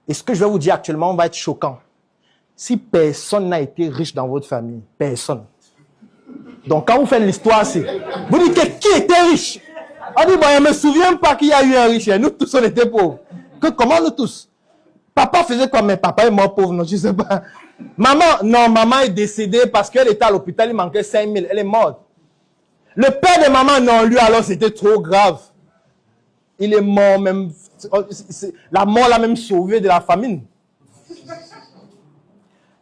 Et ce que je vais vous dire actuellement va être choquant. Si personne n'a été riche dans votre famille, personne. Donc quand vous faites l'histoire, c'est... Vous dites que qui était riche? On dit, bon, je ne me souviens pas qu'il y a eu un riche. Nous tous, on était pauvres. Comment nous tous? Papa faisait quoi? Mais papa est mort pauvre, non, je ne sais pas. Maman, non, maman est décédée parce qu'elle était à l'hôpital, il manquait 5 000, elle est morte. Le père de maman, non, lui alors c'était trop grave. Il est mort même, la mort l'a même sauvé de la famine.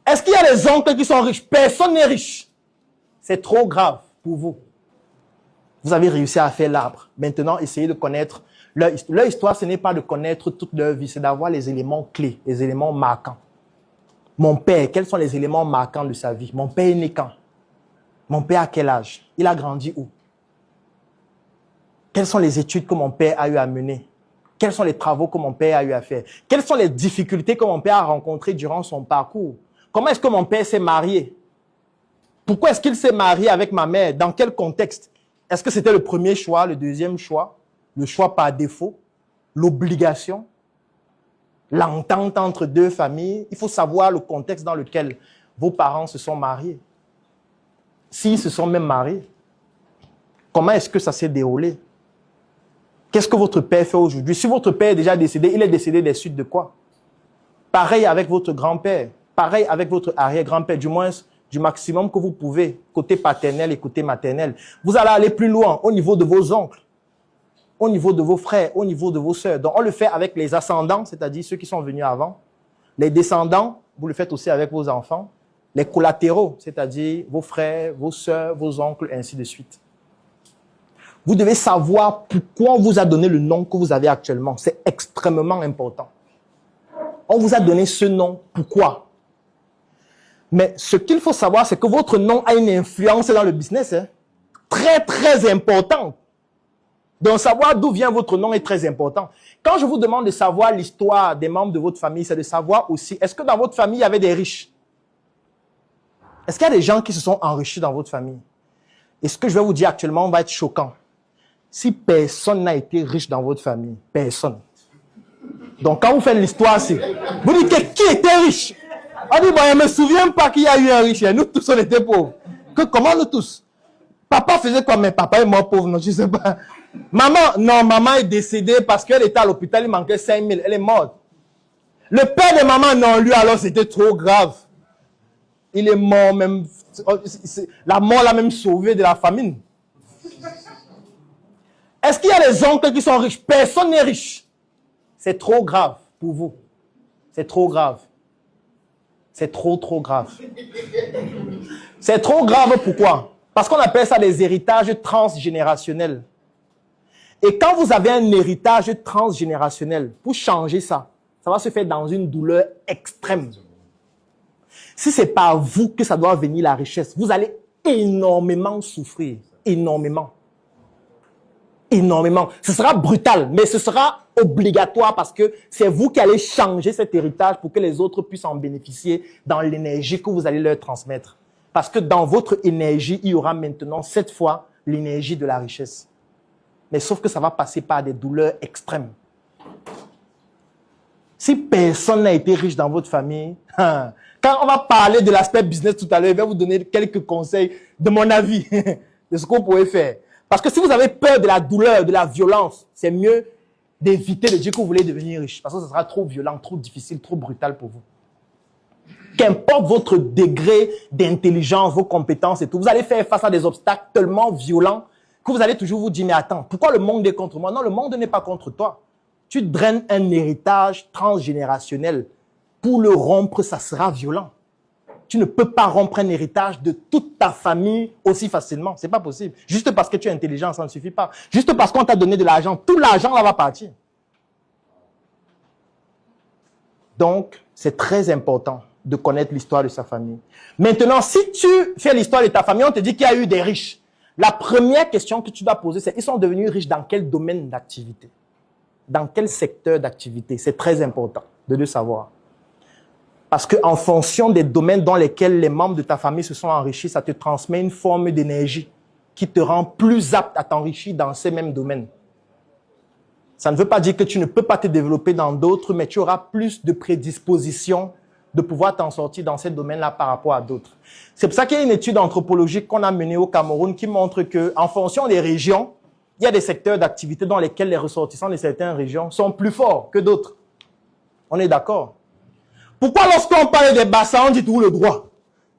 Est-ce qu'il y a des oncles qui sont riches? Personne n'est riche. C'est trop grave pour vous. Vous avez réussi à faire l'arbre. Maintenant, essayez de connaître leur histoire. Ce n'est pas de connaître toute leur vie, c'est d'avoir les éléments clés, les éléments marquants. Mon père, quels sont les éléments marquants de sa vie? Mon père est né quand? Mon père à quel âge? Il a grandi où? Quelles sont les études que mon père a eu à mener? Quels sont les travaux que mon père a eu à faire? Quelles sont les difficultés que mon père a rencontrées durant son parcours? Comment est-ce que mon père s'est marié? Pourquoi est-ce qu'il s'est marié avec ma mère? Dans quel contexte? Est-ce que c'était le premier choix, le deuxième choix, le choix par défaut, l'obligation, l'entente entre deux familles? Il faut savoir le contexte dans lequel vos parents se sont mariés. S'ils se sont même mariés, comment est-ce que ça s'est déroulé? Qu'est-ce que votre père fait aujourd'hui? Si votre père est déjà décédé, il est décédé des suites de quoi? Pareil avec votre grand-père, pareil avec votre arrière-grand-père, du moins du maximum que vous pouvez, côté paternel et côté maternel. Vous allez aller plus loin au niveau de vos oncles, au niveau de vos frères, au niveau de vos sœurs. Donc on le fait avec les ascendants, c'est-à-dire ceux qui sont venus avant. Les descendants, vous le faites aussi avec vos enfants. Les collatéraux, c'est-à-dire vos frères, vos sœurs, vos oncles, ainsi de suite. Vous devez savoir pourquoi on vous a donné le nom que vous avez actuellement. C'est extrêmement important. On vous a donné ce nom, pourquoi? Mais ce qu'il faut savoir, c'est que votre nom a une influence dans le business. Très, très importante. Donc, savoir d'où vient votre nom est très important. Quand je vous demande de savoir l'histoire des membres de votre famille, c'est de savoir aussi, est-ce que dans votre famille, il y avait des riches? Est-ce qu'il y a des gens qui se sont enrichis dans votre famille? Et ce que je vais vous dire actuellement va être choquant. Si personne n'a été riche dans votre famille, personne. Donc, quand vous faites l'histoire, c'est... Vous dites que qui était riche? On dit, bon, je ne me souviens pas qu'il y a eu un riche. Nous tous, on était pauvres. Comment nous tous? Papa faisait quoi? Mais papa est mort pauvre, non, je ne sais pas. Maman, non, maman est décédée parce qu'elle était à l'hôpital, il manquait 5 000, elle est morte. Le père de maman, non, lui alors c'était trop grave. Il est mort même, la mort l'a même sauvé de la famine. Est-ce qu'il y a des oncles qui sont riches? Personne n'est riche. C'est trop grave pour vous. C'est trop grave. C'est trop grave. C'est trop grave pourquoi? Parce qu'on appelle ça des héritages transgénérationnels. Et quand vous avez un héritage transgénérationnel, pour changer ça, ça va se faire dans une douleur extrême. Si c'est par vous que ça doit venir la richesse, vous allez énormément souffrir. Énormément. Énormément. Ce sera brutal, mais ce sera obligatoire parce que c'est vous qui allez changer cet héritage pour que les autres puissent en bénéficier dans l'énergie que vous allez leur transmettre. Parce que dans votre énergie, il y aura maintenant, cette fois, l'énergie de la richesse. Mais sauf que ça va passer par des douleurs extrêmes. Si personne n'a été riche dans votre famille, quand on va parler de l'aspect business tout à l'heure, je vais vous donner quelques conseils de mon avis, de ce qu'on pourrait faire. Parce que si vous avez peur de la douleur, de la violence, c'est mieux d'éviter de dire que vous voulez devenir riche. Parce que ce sera trop violent, trop difficile, trop brutal pour vous. Qu'importe votre degré d'intelligence, vos compétences et tout, vous allez faire face à des obstacles tellement violents que vous allez toujours vous dire, mais attends, pourquoi le monde est contre moi? Non, le monde n'est pas contre toi. Tu draines un héritage transgénérationnel. Pour le rompre, ça sera violent. Tu ne peux pas rompre un héritage de toute ta famille aussi facilement. C'est pas possible. Juste parce que tu es intelligent, ça ne suffit pas. Juste parce qu'on t'a donné de l'argent, tout l'argent là va partir. Donc, c'est très important de connaître l'histoire de sa famille. Maintenant, si tu fais l'histoire de ta famille, on te dit qu'il y a eu des riches. La première question que tu dois poser, c'est ils sont devenus riches dans quel domaine d'activité? Dans quel secteur d'activité? C'est très important de le savoir. Parce qu'en fonction des domaines dans lesquels les membres de ta famille se sont enrichis, ça te transmet une forme d'énergie qui te rend plus apte à t'enrichir dans ces mêmes domaines. Ça ne veut pas dire que tu ne peux pas te développer dans d'autres, mais tu auras plus de prédisposition de pouvoir t'en sortir dans ces domaines-là par rapport à d'autres. C'est pour ça qu'il y a une étude anthropologique qu'on a menée au Cameroun qui montre qu'en fonction des régions, il y a des secteurs d'activité dans lesquels les ressortissants de certaines régions sont plus forts que d'autres. On est d'accord? Pourquoi lorsqu'on parle des bassins, on dit toujours le droit,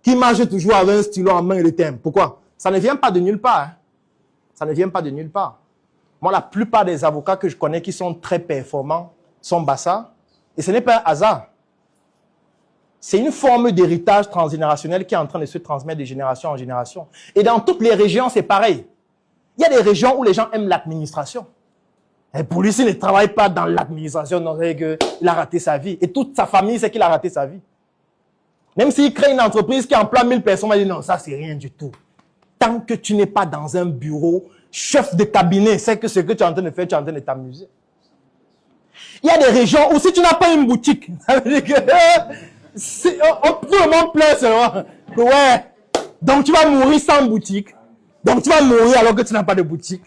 qui marche toujours avec un stylo en main et le thème? Pourquoi? Ça ne vient pas de nulle part. Hein? Ça ne vient pas de nulle part. Moi, la plupart des avocats que je connais qui sont très performants sont bassins. Et ce n'est pas un hasard. C'est une forme d'héritage transgénérationnel qui est en train de se transmettre de génération en génération. Et dans toutes les régions, c'est pareil. Il y a des régions où les gens aiment l'administration. Et pour lui, s'il ne travaille pas dans l'administration, il a raté sa vie. Et toute sa famille sait qu'il a raté sa vie. Même s'il crée une entreprise qui emploie 1000 personnes, il dit non, ça, c'est rien du tout. Tant que tu n'es pas dans un bureau, chef de cabinet, c'est que ce que tu es en train de faire, tu es en train de t'amuser. Il y a des régions où si tu n'as pas une boutique, ça veut dire que tout le monde pleure seulement. Ouais. Donc tu vas mourir sans boutique. Donc tu vas mourir alors que tu n'as pas de boutique.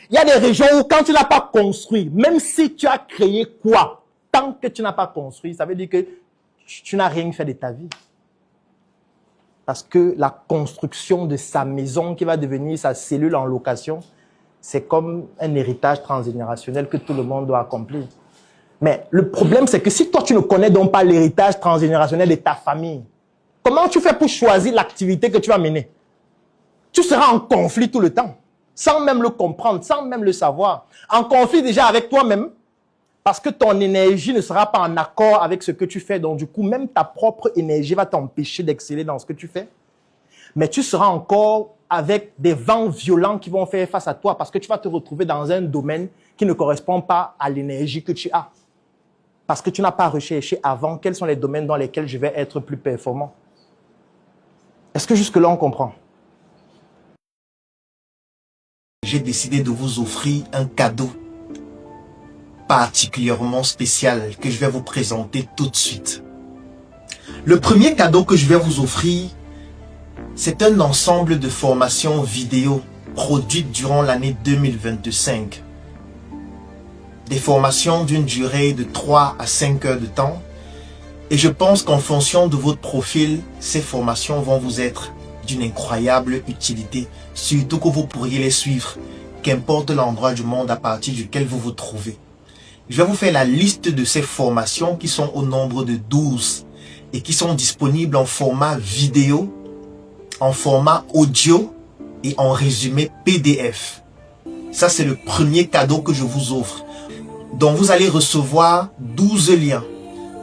Il y a des régions où quand tu n'as pas construit, même si tu as créé quoi, tant que tu n'as pas construit, ça veut dire que tu n'as rien fait de ta vie. Parce que la construction de sa maison qui va devenir sa cellule en location, c'est comme un héritage transgénérationnel que tout le monde doit accomplir. Mais le problème, c'est que si toi, tu ne connais donc pas l'héritage transgénérationnel de ta famille, comment tu fais pour choisir l'activité que tu vas mener? Tu seras en conflit tout le temps, sans même le comprendre, sans même le savoir. En conflit déjà avec toi-même, parce que ton énergie ne sera pas en accord avec ce que tu fais. Donc, du coup, même ta propre énergie va t'empêcher d'exceller dans ce que tu fais. Mais tu seras encore avec des vents violents qui vont faire face à toi parce que tu vas te retrouver dans un domaine qui ne correspond pas à l'énergie que tu as. Parce que tu n'as pas recherché avant quels sont les domaines dans lesquels je vais être plus performant. Est-ce que jusque-là, on comprend? J'ai décidé de vous offrir un cadeau particulièrement spécial que je vais vous présenter tout de suite. Le premier cadeau que je vais vous offrir, c'est un ensemble de formations vidéo produites durant l'année 2025. Des formations d'une durée de 3 à 5 heures de temps. Et je pense qu'en fonction de votre profil, ces formations vont vous être d'une incroyable utilité. Surtout que vous pourriez les suivre, qu'importe l'endroit du monde à partir duquel vous vous trouvez. Je vais vous faire la liste de ces formations qui sont au nombre de 12 et qui sont disponibles en format vidéo, en format audio et en résumé PDF. Ça, c'est le premier cadeau que je vous offre. Donc, vous allez recevoir 12 liens.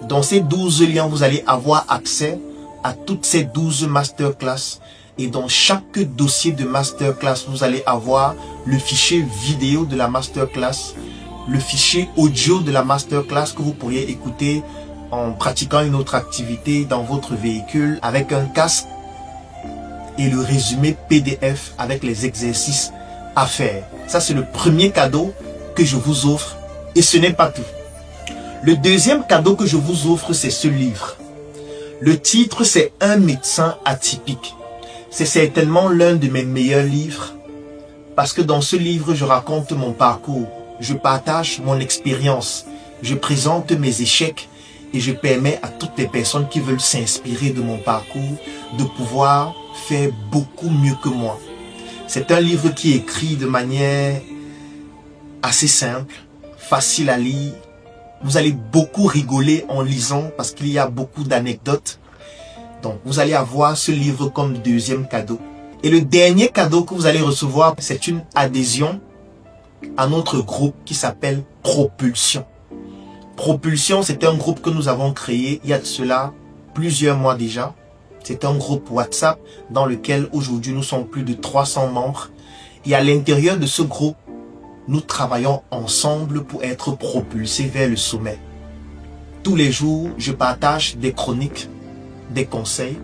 Dans ces 12 liens, vous allez avoir accès à toutes ces 12 masterclass. Et dans chaque dossier de masterclass, vous allez avoir le fichier vidéo de la masterclass, le fichier audio de la masterclass que vous pourriez écouter en pratiquant une autre activité dans votre véhicule avec un casque et le résumé PDF avec les exercices à faire. Ça, c'est le premier cadeau que je vous offre et ce n'est pas tout. Le deuxième cadeau que je vous offre, c'est ce livre. Le titre, c'est Un médecin atypique. C'est certainement l'un de mes meilleurs livres parce que dans ce livre, je raconte mon parcours. Je partage mon expérience, je présente mes échecs et je permets à toutes les personnes qui veulent s'inspirer de mon parcours de pouvoir faire beaucoup mieux que moi. C'est un livre qui est écrit de manière assez simple, facile à lire. Vous allez beaucoup rigoler en lisant parce qu'il y a beaucoup d'anecdotes. Donc, vous allez avoir ce livre comme deuxième cadeau. Et le dernier cadeau que vous allez recevoir, c'est une adhésion à notre groupe qui s'appelle Propulsion. Propulsion, c'est un groupe que nous avons créé il y a de cela plusieurs mois déjà. C'est un groupe WhatsApp dans lequel aujourd'hui nous sommes plus de 300 membres. Et à l'intérieur de ce groupe, nous travaillons ensemble pour être propulsés vers le sommet. Tous les jours, je partage des chroniques, des conseils.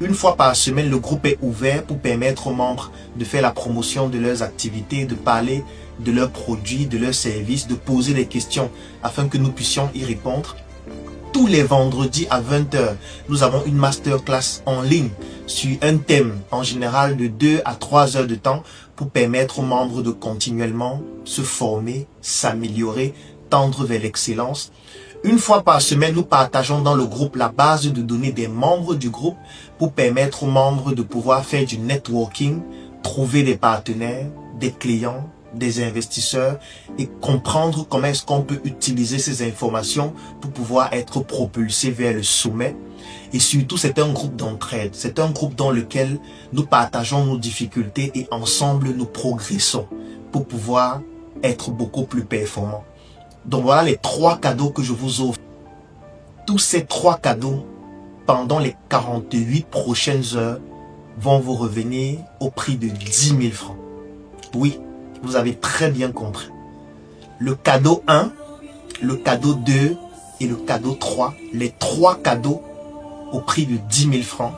Une fois par semaine, le groupe est ouvert pour permettre aux membres de faire la promotion de leurs activités, de parler de leurs produits, de leurs services, de poser des questions afin que nous puissions y répondre. Tous les vendredis à 20 h, nous avons une masterclass en ligne sur un thème, en général de 2 à 3 heures de temps, pour permettre aux membres de continuellement se former, s'améliorer, tendre vers l'excellence. Une fois par semaine, nous partageons dans le groupe la base de données des membres du groupe pour permettre aux membres de pouvoir faire du networking, trouver des partenaires, des clients, des investisseurs et comprendre comment est-ce qu'on peut utiliser ces informations pour pouvoir être propulsé vers le sommet. Et surtout, c'est un groupe d'entraide. C'est un groupe dans lequel nous partageons nos difficultés et ensemble nous progressons pour pouvoir être beaucoup plus performants. Donc voilà les 3 cadeaux que je vous offre. Tous ces 3 cadeaux, pendant les 48 prochaines heures, vont vous revenir au prix de 10 000 francs. Oui, vous avez très bien compris. Le cadeau 1, le cadeau 2 et le cadeau 3, les 3 cadeaux au prix de 10 000 francs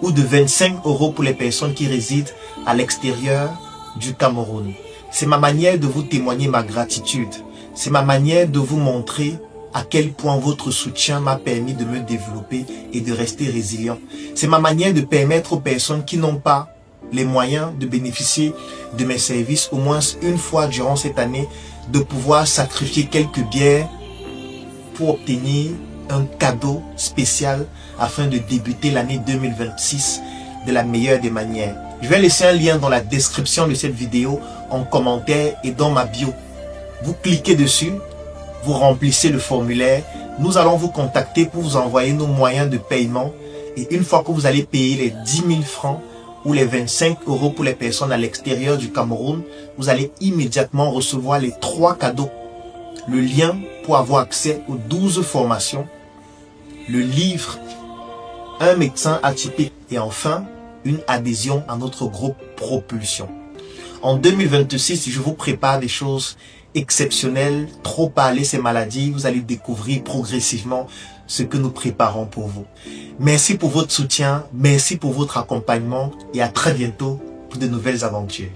ou de 25 € pour les personnes qui résident à l'extérieur du Cameroun. C'est ma manière de vous témoigner ma gratitude. C'est ma manière de vous montrer à quel point votre soutien m'a permis de me développer et de rester résilient. C'est ma manière de permettre aux personnes qui n'ont pas les moyens de bénéficier de mes services au moins une fois durant cette année, de pouvoir sacrifier quelques bières pour obtenir un cadeau spécial afin de débuter l'année 2026 de la meilleure des manières. Je vais laisser un lien dans la description de cette vidéo, en commentaire et dans ma bio. Vous cliquez dessus, vous remplissez le formulaire, nous allons vous contacter pour vous envoyer nos moyens de paiement et une fois que vous allez payer les 10 000 francs ou les 25 € pour les personnes à l'extérieur du Cameroun, vous allez immédiatement recevoir les 3 cadeaux. Le lien pour avoir accès aux 12 formations, le livre, un médecin atypique et enfin une adhésion à notre groupe Propulsion. En 2026, je vous prépare des choses exceptionnelles. Trop parler ces maladies, vous allez découvrir progressivement ce que nous préparons pour vous. Merci pour votre soutien, merci pour votre accompagnement et à très bientôt pour de nouvelles aventures.